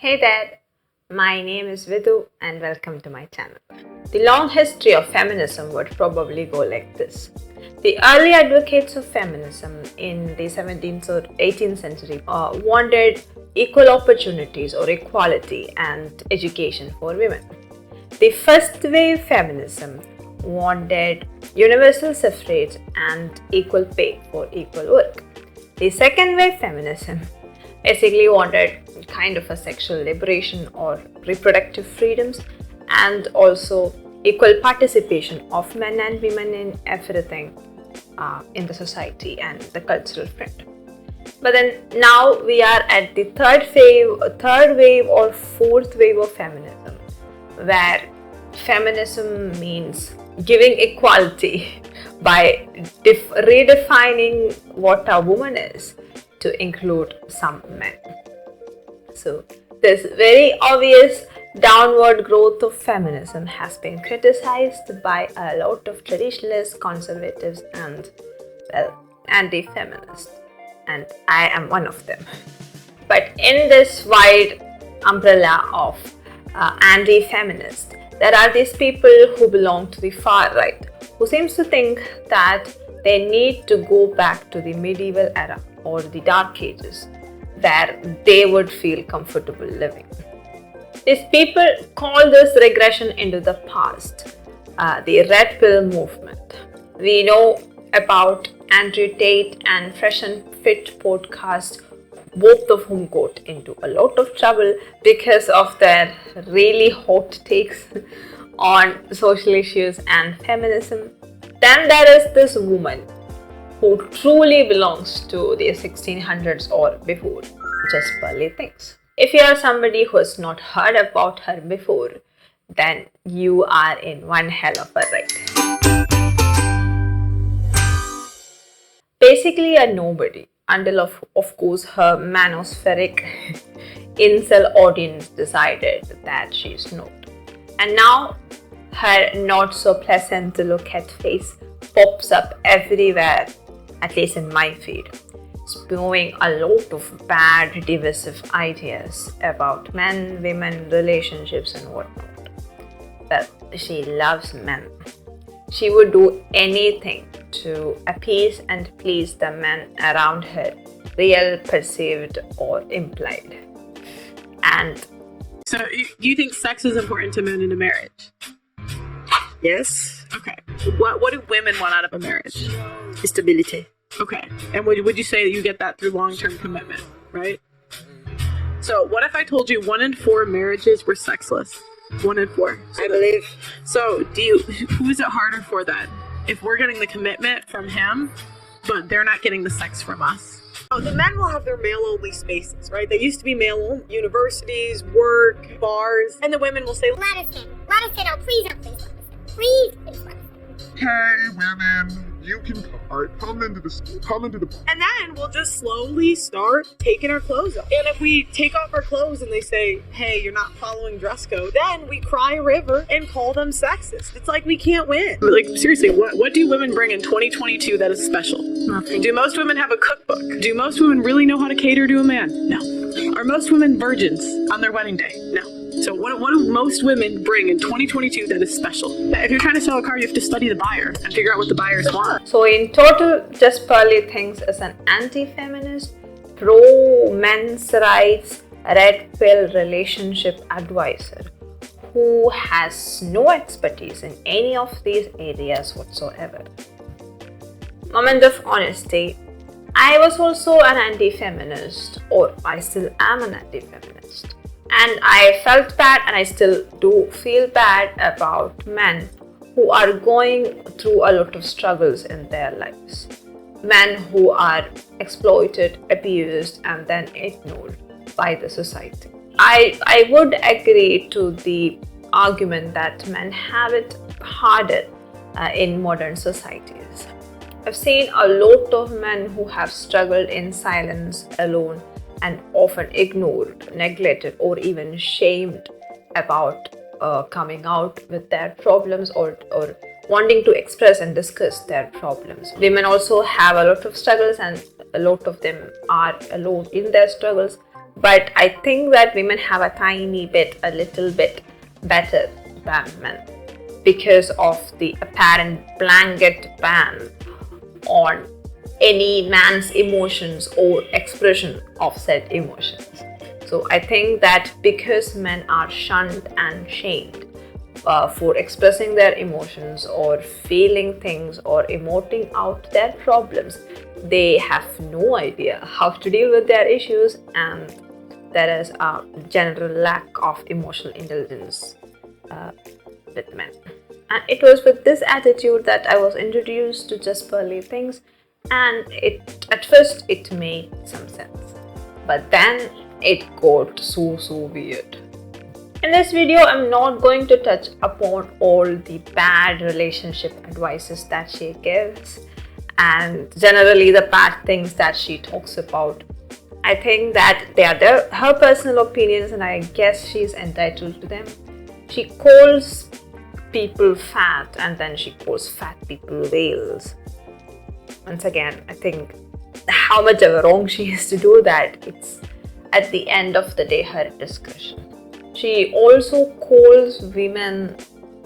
Hey there, my name is Vidhu and welcome to my channel. The long history of feminism would probably go like this. The early advocates of feminism in the 17th or 18th century wanted equal opportunities or equality and education for women. The first wave feminism wanted universal suffrage and equal pay for equal work. The second wave feminism basically wanted kind of a sexual liberation or reproductive freedoms and also equal participation of men and women in everything in the society and the cultural front. But then now we are at the third wave or fourth wave of feminism, where feminism means giving equality by redefining what a woman is to include some men. So this very obvious downward growth of feminism has been criticized by a lot of traditionalists, conservatives and anti-feminists, and I am one of them. But in this wide umbrella of anti-feminist, there are these people who belong to the far right, who seems to think that they need to go back to the medieval era or the dark ages, where they would feel comfortable living. These people call this regression into the past, the Red Pill movement. We know about Andrew Tate and Fresh and Fit podcast, both of whom got into a lot of trouble because of their really hot takes on social issues and feminism. Then there is this woman who truly belongs to the 1600s or before, Just Pearly Things. If you are somebody who has not heard about her before, then you are in one hell of a ride. Basically a nobody, until of course her manospheric incel audience decided that she's not. And now her not so pleasant to look at face pops up everywhere, at least in my feed, spewing a lot of bad divisive ideas about men, women, relationships and whatnot. Well, she loves men. She would do anything to appease and please the men around her, real, perceived or implied. And so do you think sex is important to men in a marriage? Yes. Okay. What do women want out of a marriage? Stability. Okay. And would you say that you get that through long-term commitment, right? So what if I told you 1 in 4 marriages were sexless? 1 in 4. I believe. So who is it harder for then? If we're getting the commitment from him, but they're not getting the sex from us? Oh, the men will have their male-only spaces, right? They used to be male-only. Universities, work, bars. And the women will say, Madison, oh please, Madison. Please, Madison. Hey, women, you can come into the. And then we'll just slowly start taking our clothes off. And if we take off our clothes and they say, hey, you're not following dress code, then we cry a river and call them sexist. It's like we can't win. Like, seriously, what do women bring in 2022 that is special? Nothing. Do most women have a cookbook? Do most women really know how to cater to a man? No. Are most women virgins on their wedding day? No. So what do most women bring in 2022 that is special? If you're trying to sell a car, you have to study the buyer and figure out what the buyers want. so in total, Just Pearly Things is an anti-feminist, pro-men's rights, red pill relationship advisor who has no expertise in any of these areas whatsoever. Moment of honesty, I was also an anti-feminist, or I still am an anti-feminist. And I felt bad, and I still do feel bad about men who are going through a lot of struggles in their lives. Men who are exploited, abused, and then ignored by the society. I would agree to the argument that men have it harder in modern societies. I've seen a lot of men who have struggled in silence, alone, and often ignored, neglected, or even shamed about coming out with their problems or wanting to express and discuss their problems. Women also have a lot of struggles, and a lot of them are alone in their struggles, But I think that women have a little bit better than men because of the apparent blanket ban on any man's emotions or expression of said emotions. So I think that because men are shunned and shamed for expressing their emotions or feeling things or emoting out their problems, they have no idea how to deal with their issues, and there is a general lack of emotional intelligence with men. And it was with this attitude that I was introduced to Just Pearly Things, and at first it made some sense, but then it got so weird. In this video, I'm not going to touch upon all the bad relationship advices that she gives and generally the bad things that she talks about. I think that they are her personal opinions, and I guess she's entitled to them. She calls people fat, and then she calls fat people whales. Once again, I think how much of a wrong she is to do that, it's at the end of the day her discretion. She also calls women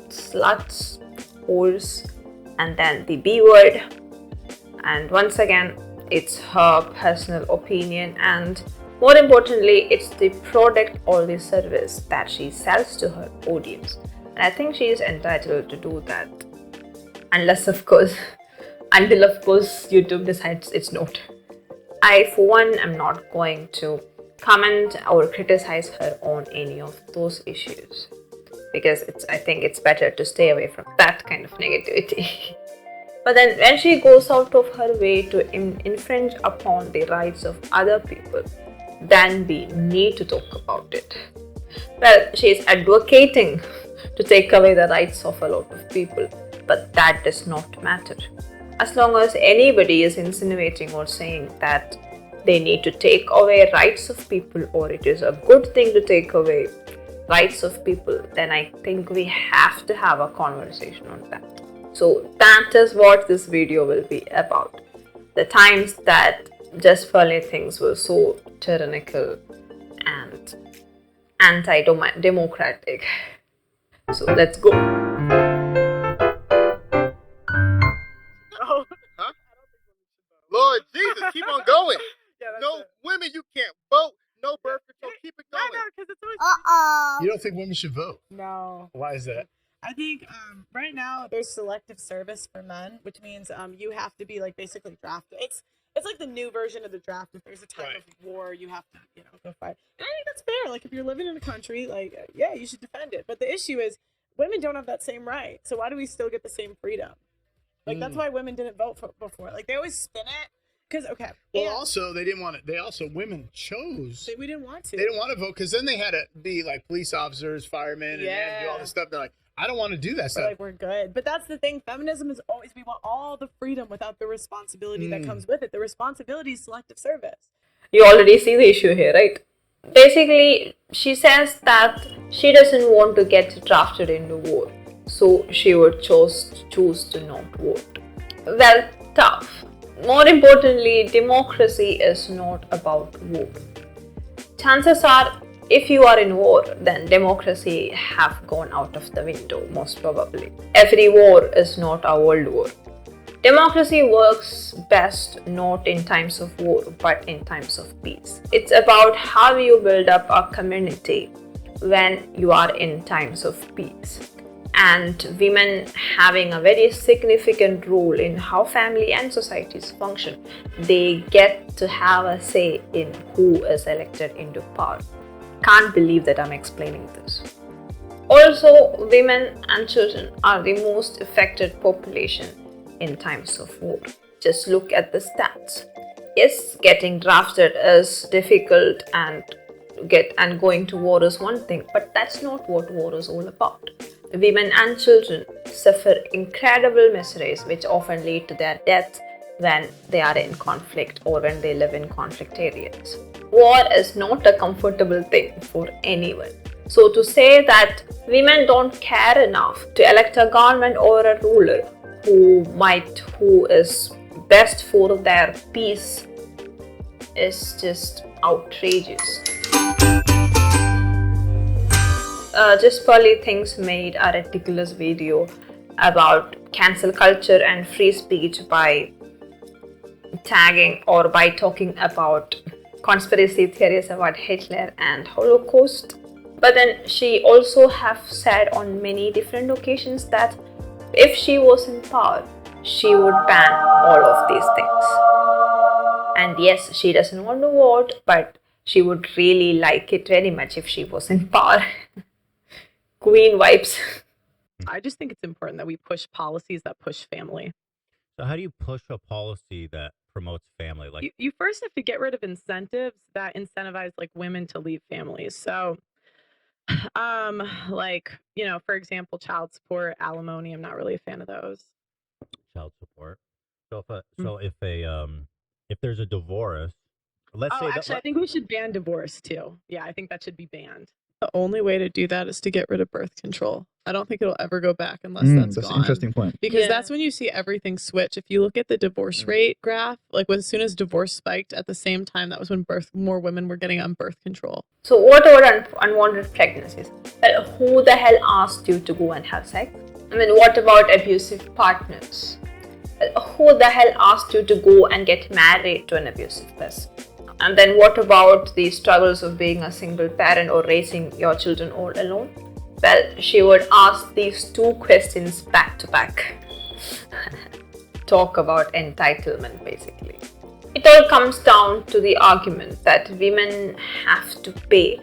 sluts, whores, and then the B word. And once again, it's her personal opinion, and more importantly, it's the product or the service that she sells to her audience. And I think she is entitled to do that. Until of course YouTube decides it's not. I, for one, am not going to comment or criticize her on any of those issues because I think it's better to stay away from that kind of negativity. But then when she goes out of her way to infringe upon the rights of other people, then we need to talk about it. Well, she is advocating to take away the rights of a lot of people, but that does not matter. As long as anybody is insinuating or saying that they need to take away rights of people, or it is a good thing to take away rights of people, then I think we have to have a conversation on that. So that is what this video will be about. The times that Just Pearly Things were so tyrannical and anti-democratic. So let's go. Oh, Huh? Lord Jesus, keep on going. yeah, that's No it. women, you can't vote. No birth control. Keep it No, going. because it's always. Uh-oh. You don't think women should vote? No. Why is that? I think right now there's selective service for men, which means you have to be like basically drafted. It's like the new version of the draft. If there's a time Right. of war, you have to go fight. And I think that's fair. Like if you're living in a country, like yeah, you should defend it. But the issue is women don't have that same right. So why do we still get the same freedom? Like that's why women didn't vote before. Like they always spin it because okay. Well, and also they didn't want it. They also women chose. we didn't want to. They didn't want to vote because then they had to be like police officers, firemen, and they had to do all Yeah. this stuff. They're like, I don't want to do that We're stuff. like we're good. But that's the thing. Feminism is always we want all the freedom without the responsibility that comes with it. The responsibility is selective service. You already see the issue here, right? Basically, she says that she doesn't want to get drafted into war, so she would choose to not vote. Well, tough. More importantly, democracy is not about war. Chances are, if you are in war, then democracy have gone out of the window, most probably. Every war is not a world war. Democracy works best not in times of war, but in times of peace. It's about how you build up a community when you are in times of peace. And women having a very significant role in how family and societies function. They get to have a say in who is elected into power. Can't believe that I'm explaining this. Also, women and children are the most affected population in times of war. Just look at the stats. Yes, getting drafted is difficult and going to war is one thing, but that's not what war is all about. Women and children suffer incredible miseries which often lead to their death when they are in conflict or when they live in conflict areas. War is not a comfortable thing for anyone. So to say that women don't care enough to elect a government or a ruler who is best for their peace is just outrageous. Just Pearly Things made a ridiculous video about cancel culture and free speech by tagging or by talking about conspiracy theories about Hitler and Holocaust. But then she also have said on many different occasions that if she was in power, she would ban all of these things. And yes, she doesn't want to vote, but she would really like it very much if she was in power. Queen vibes. I just think it's important that we push policies that push family. So how do you push a policy that promotes family? Like You first have to get rid of incentives that incentivize like women to leave families. So like, you know, for example, child support, alimony, I'm not really a fan of those. child support. So if there's a divorce, let's Oh, say actually, I think we should ban divorce too. Yeah, I think that should be banned. The only way to do that is to get rid of birth control. I don't think it'll ever go back unless that's That's gone. an interesting point. Because Yeah. that's when you see everything switch. If you look at the divorce rate graph, like as soon as divorce spiked, at the same time, that was when more women were getting on birth control. So what about unwanted pregnancies? Well, who the hell asked you to go and have sex? I mean, what about abusive partners? Well, who the hell asked you to go and get married to an abusive person? And then what about the struggles of being a single parent or raising your children all alone? Well, she would ask these two questions back to back. Talk about entitlement, basically. It all comes down to the argument that women have to pay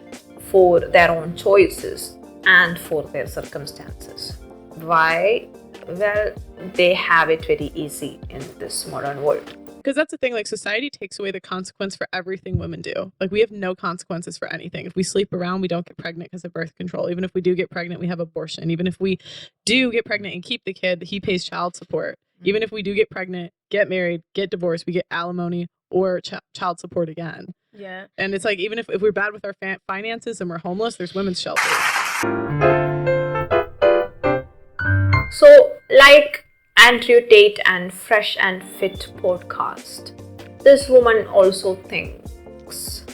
for their own choices and for their circumstances. Why? Well, they have it very easy in this modern world. Because that's the thing, like society takes away the consequence for everything women do. Like we have no consequences for anything. If we sleep around, we don't get pregnant because of birth control. Even if we do get pregnant, we have abortion. Even if we do get pregnant and keep the kid, he pays child support. Even if we do get pregnant, get married, get divorced, we get alimony or child support again. Yeah. And it's like, even if we're bad with our finances and we're homeless, there's women's shelters. So, like Andrew Tate and Fresh and Fit podcast, this woman also thinks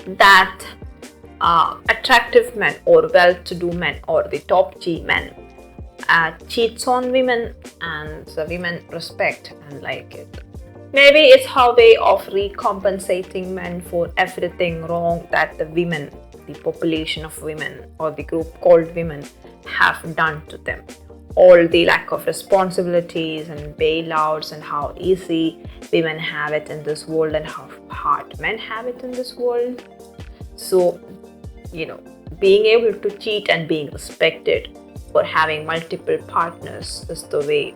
that attractive men or well-to-do men or the top G men cheats on women and the women respect and like it. Maybe it's her way of recompensating men for everything wrong that the women, the population of women or the group called women have done to them. All the lack of responsibilities and bailouts and how easy women have it in this world and how hard men have it in this world. So, being able to cheat and being respected for having multiple partners is the way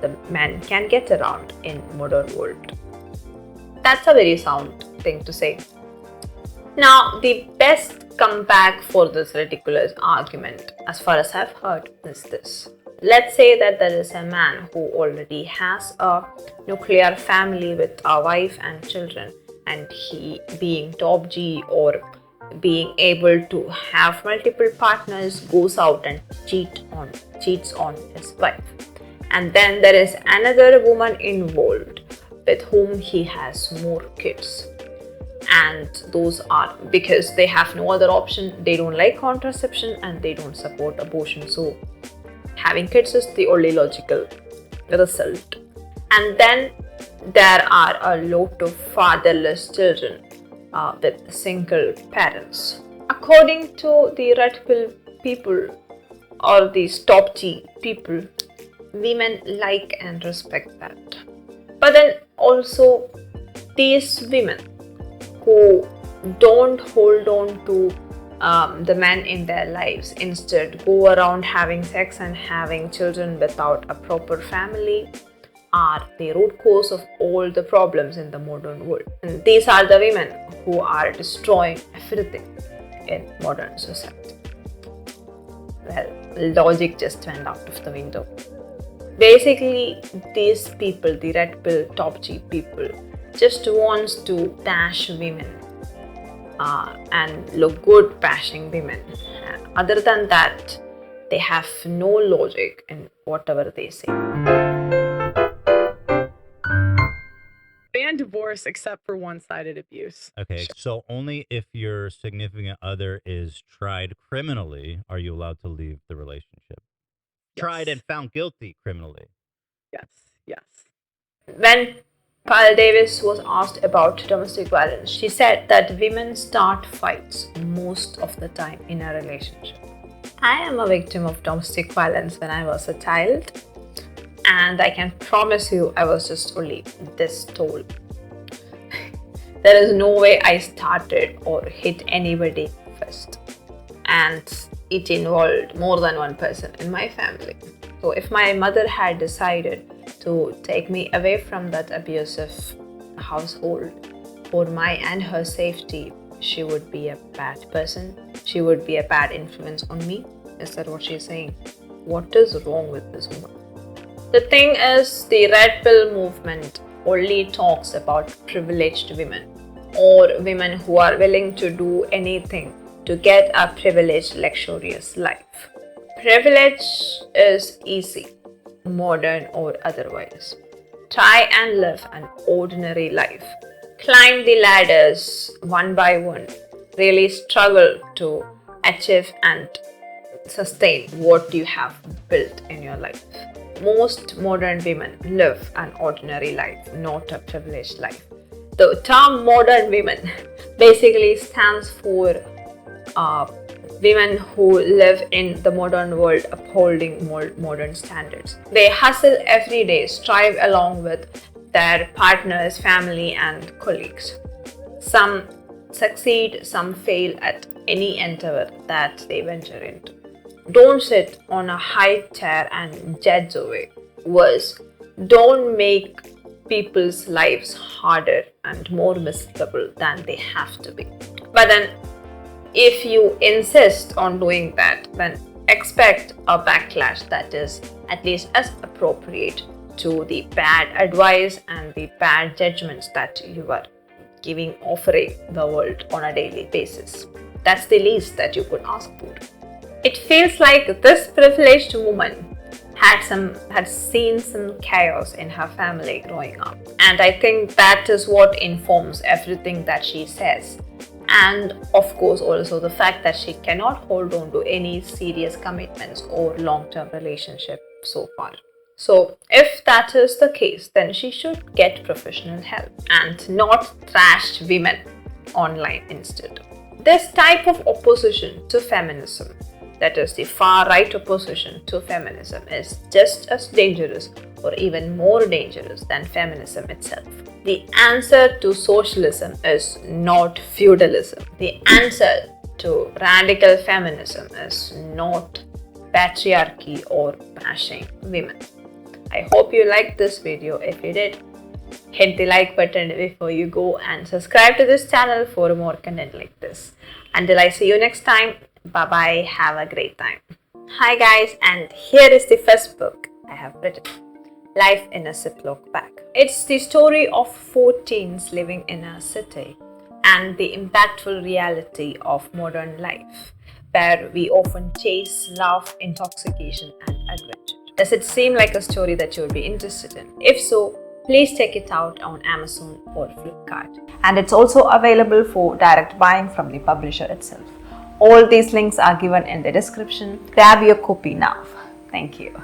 the men can get around in modern world. That's a very sound thing to say. Now, the best comeback for this ridiculous argument, as far as I've heard, is this. Let's say that there is a man who already has a nuclear family with a wife and children, and he, being top G or being able to have multiple partners, goes out and cheats on his wife. And then there is another woman involved with whom he has more kids. And those are because they have no other option, they don't like contraception and they don't support abortion. So having kids is the only logical result. And then there are a lot of fatherless children with single parents. According to the red pill people or the top G people, women like and respect that. But then also these women who don't hold on to the men in their lives, instead go around having sex and having children without a proper family, are the root cause of all the problems in the modern world. And these are the women who are destroying everything in modern society. Well, logic just went out of the window. Basically, these people, the red pill top G people, just wants to bash women and look good bashing women. Other than that, they have no logic in whatever they say. and divorce except for one-sided abuse. Okay, so only if your significant other is tried criminally are you allowed to leave the relationship. Tried Yes. and found guilty criminally. Yes. When Paul Davis was asked about domestic violence, she said that women start fights most of the time in a relationship. I am a victim of domestic violence when I was a child, and I can promise you I was just only this tall. There is no way I started or hit anybody first, and it involved more than one person in my family. So if my mother had decided to take me away from that abusive household for my and her safety, she would be a bad person. She would be a bad influence on me. Is that what she's saying? What is wrong with this woman? The thing is, the Red Pill movement only talks about privileged women or women who are willing to do anything to get a privileged, luxurious life. Privilege is easy, modern or otherwise. Try and live an ordinary life. Climb the ladders one by one. Really struggle to achieve and sustain what you have built in your life. Most modern women live an ordinary life, not a privileged life. The term modern women basically stands for women who live in the modern world upholding modern standards. They hustle every day, strive along with their partners, family, and colleagues. Some succeed, some fail at any endeavor that they venture into. Don't sit on a high chair and judge away. Worse, don't make people's lives harder and more miserable than they have to be. But then, if you insist on doing that, then expect a backlash that is at least as appropriate to the bad advice and the bad judgments that you are offering the world on a daily basis. That's the least that you could ask for. It feels like this privileged woman had seen some chaos in her family growing up, and I think that is what informs everything that she says. And of course also the fact that she cannot hold on to any serious commitments or long-term relationship so far. So if that is the case, then she should get professional help and not trash women online instead. This type of opposition to feminism, that is the far-right opposition to feminism, is just as dangerous or even more dangerous than feminism itself. The answer to socialism is not feudalism. The answer to radical feminism is not patriarchy or bashing women. I hope you liked this video. If you did, hit the like button before you go and subscribe to this channel for more content like this. Until I see you next time, bye bye, have a great time. Hi guys, and here is the first book I have written, Life in a Ziploc Bag. It's the story of 4 teens living in a city and the impactful reality of modern life, where we often chase love, intoxication and adventure. Does it seem like a story that you would be interested in? If so, please check it out on Amazon or Flipkart. And it's also available for direct buying from the publisher itself. All these links are given in the description. Grab your copy now. Thank you.